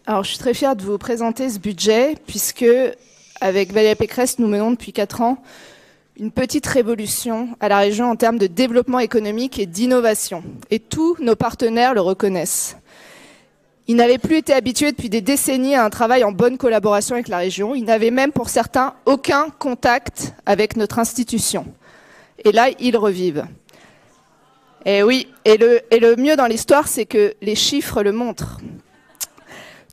Alors, je suis très fière de vous présenter ce budget, puisque, avec Valérie Pécresse, nous menons depuis 4 ans une petite révolution à la région en termes de développement économique et d'innovation. Et tous nos partenaires le reconnaissent. Ils n'avaient plus été habitués depuis des décennies à un travail en bonne collaboration avec la région. Ils n'avaient même, pour certains, aucun contact avec notre institution. Et là, ils revivent. Et oui, et le mieux dans l'histoire, c'est que les chiffres le montrent.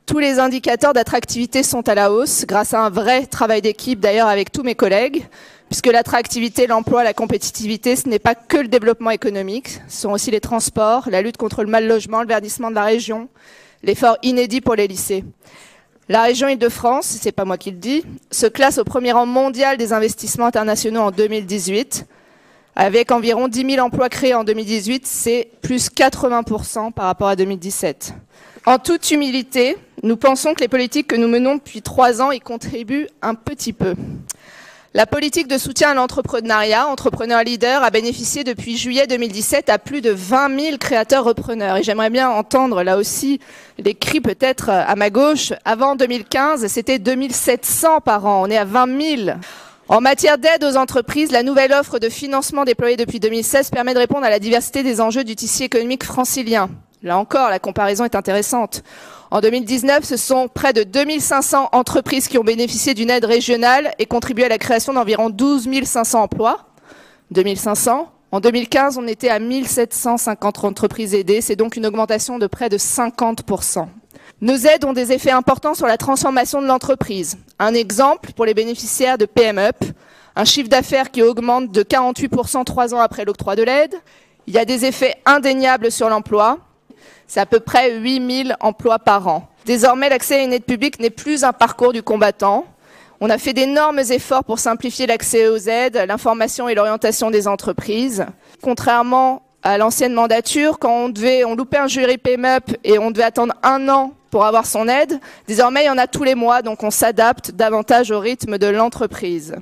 Tous les indicateurs d'attractivité sont à la hausse, grâce à un vrai travail d'équipe, d'ailleurs avec tous mes collègues, puisque l'attractivité, l'emploi, la compétitivité, ce n'est pas que le développement économique, ce sont aussi les transports, la lutte contre le mal-logement, le verdissement de la région, l'effort inédit pour les lycées. La région Île-de-France, c'est pas moi qui le dis, se classe au premier rang mondial des investissements internationaux en 2018, avec environ 10 000 emplois créés en 2018, c'est plus 80% par rapport à 2017. En toute humilité, nous pensons que les politiques que nous menons depuis 3 ans y contribuent un petit peu. La politique de soutien à l'entrepreneuriat, Entrepreneur Leader, a bénéficié depuis juillet 2017 à plus de 20 000 créateurs-repreneurs. Et j'aimerais bien entendre là aussi les cris peut-être à ma gauche. Avant 2015, c'était 2700 par an. On est à 20 000. En matière d'aide aux entreprises, la nouvelle offre de financement déployée depuis 2016 permet de répondre à la diversité des enjeux du tissu économique francilien. Là encore, la comparaison est intéressante. En 2019, ce sont près de 2500 entreprises qui ont bénéficié d'une aide régionale et contribué à la création d'environ 12 500 emplois. 2500. En 2015, on était à 1750 entreprises aidées. C'est donc une augmentation de près de 50%. Nos aides ont des effets importants sur la transformation de l'entreprise. Un exemple pour les bénéficiaires de PMUP, un chiffre d'affaires qui augmente de 48% 3 ans après l'octroi de l'aide. Il y a des effets indéniables sur l'emploi. C'est à peu près 8 000 emplois par an. Désormais, l'accès à une aide publique n'est plus un parcours du combattant. On a fait d'énormes efforts pour simplifier l'accès aux aides, l'information et l'orientation des entreprises. Contrairement à l'ancienne mandature, quand on loupait un jury PMUP et on devait attendre 1 an pour avoir son aide, désormais il y en a tous les mois, donc on s'adapte davantage au rythme de l'entreprise.